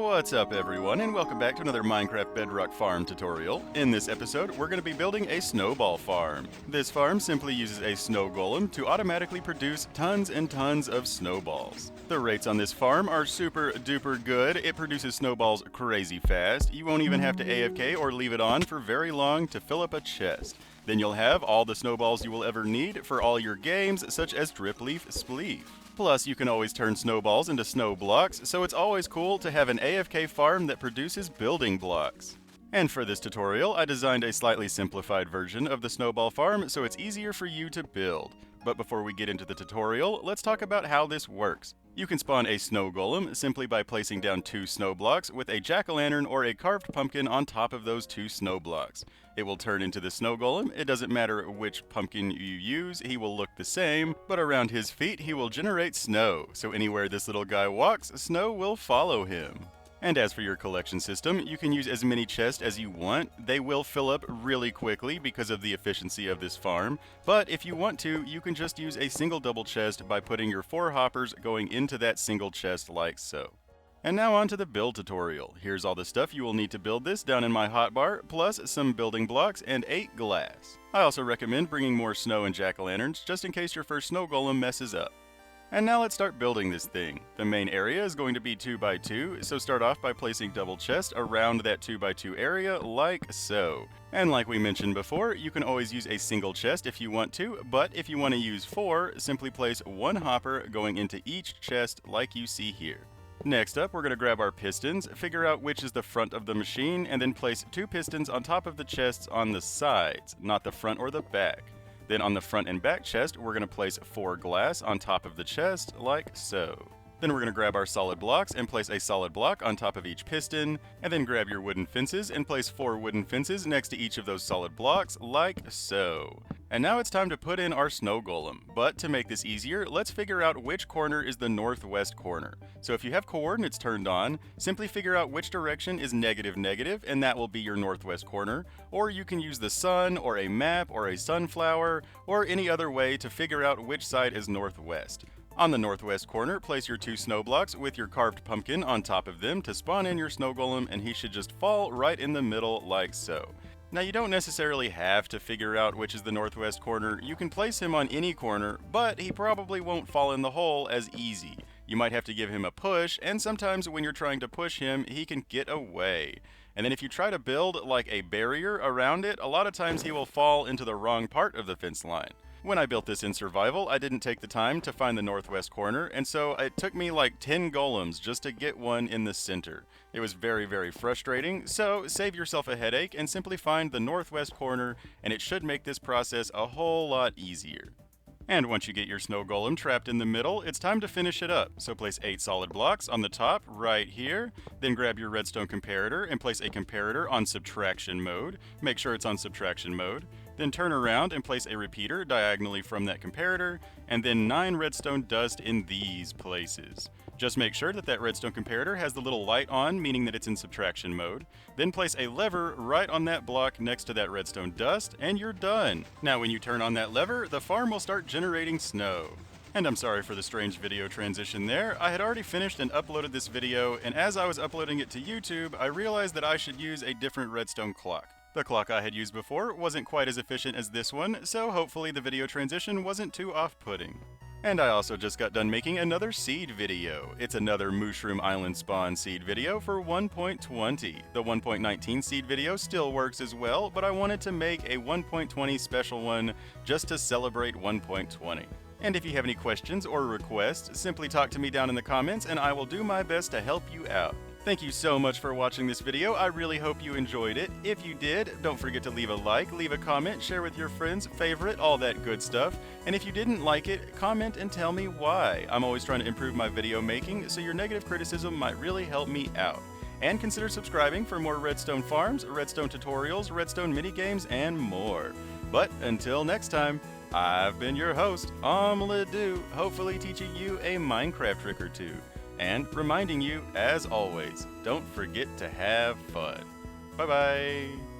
What's up everyone, and welcome back to another Minecraft Bedrock farm tutorial. In this episode, we're going to be building a snowball farm. This farm simply uses a snow golem to automatically produce tons and tons of snowballs. The rates on this farm are super duper good. It produces snowballs crazy fast. You won't even have to AFK or leave it on for very long to fill up a chest. Then you'll have all the snowballs you will ever need for all your games, such as Drip Leaf Spleef. Plus, you can always turn snowballs into snow blocks, so it's always cool to have an AFK farm that produces building blocks. And for this tutorial, I designed a slightly simplified version of the snowball farm so it's easier for you to build. But before we get into the tutorial, let's talk about how this works. You can spawn a snow golem simply by placing down 2 snow blocks with a jack-o'-lantern or a carved pumpkin on top of those 2 snow blocks. It will turn into the snow golem. It doesn't matter which pumpkin you use, he will look the same, but around his feet he will generate snow, so anywhere this little guy walks, snow will follow him. And as for your collection system, you can use as many chests as you want. They will fill up really quickly because of the efficiency of this farm, but if you want to, you can just use a single double chest by putting your 4 hoppers going into that single chest like so. And now on to the build tutorial. Here's all the stuff you will need to build this down in my hotbar, plus some building blocks and 8 glass. I also recommend bringing more snow and jack-o'-lanterns just in case your first snow golem messes up. And now let's start building this thing. The main area is going to be 2 by 2, so start off by placing double chests around that 2 by 2 area like so. And like we mentioned before, you can always use a single chest if you want to, but if you want to use 4, simply place 1 hopper going into each chest like you see here. Next up, we're going to grab our pistons, figure out which is the front of the machine, and then place 2 pistons on top of the chests on the sides, not the front or the back. Then on the front and back chest, we're going to place 4 glass on top of the chest, like so. Then we're going to grab our solid blocks and place a solid block on top of each piston, and then grab your wooden fences and place 4 wooden fences next to each of those solid blocks, like so. And now it's time to put in our snow golem, but to make this easier, let's figure out which corner is the northwest corner. So if you have coordinates turned on, simply figure out which direction is negative, and that will be your northwest corner, or you can use the sun, or a map, or a sunflower, or any other way to figure out which side is northwest. On the northwest corner, place your 2 snow blocks with your carved pumpkin on top of them to spawn in your snow golem, and he should just fall right in the middle like so. Now you don't necessarily have to figure out which is the northwest corner. You can place him on any corner, but he probably won't fall in the hole as easy. You might have to give him a push, and sometimes when you're trying to push him, he can get away. And then if you try to build like a barrier around it, a lot of times he will fall into the wrong part of the fence line. When I built this in survival, I didn't take the time to find the northwest corner, and so it took me like 10 golems just to get one in the center. It was very frustrating, so save yourself a headache and simply find the northwest corner, and it should make this process a whole lot easier. And once you get your snow golem trapped in the middle, it's time to finish it up. So place 8 solid blocks on the top right here, then grab your redstone comparator and place a comparator on subtraction mode. Make sure it's on subtraction mode. Then turn around and place a repeater diagonally from that comparator, and then 9 redstone dust in these places. Just make sure that that redstone comparator has the little light on, meaning that it's in subtraction mode. Then place a lever right on that block next to that redstone dust, and you're done. Now when you turn on that lever, the farm will start generating snow. And I'm sorry for the strange video transition there. I had already finished and uploaded this video, and as I was uploading it to YouTube, I realized that I should use a different redstone clock. The clock I had used before wasn't quite as efficient as this one, so hopefully the video transition wasn't too off-putting. And I also just got done making another seed video. It's another Mushroom Island spawn seed video for 1.20. The 1.19 seed video still works as well, but I wanted to make a 1.20 special one just to celebrate 1.20. And if you have any questions or requests, simply talk to me down in the comments and I will do my best to help you out. Thank you so much for watching this video. I really hope you enjoyed it. If you did, don't forget to leave a like, leave a comment, share with your friends, favorite, all that good stuff. And if you didn't like it, comment and tell me why. I'm always trying to improve my video making, so your negative criticism might really help me out. And consider subscribing for more redstone farms, redstone tutorials, redstone minigames, and more. But until next time, I've been your host, OmLedu, hopefully teaching you a Minecraft trick or two. And reminding you, as always, don't forget to have fun. Bye-bye.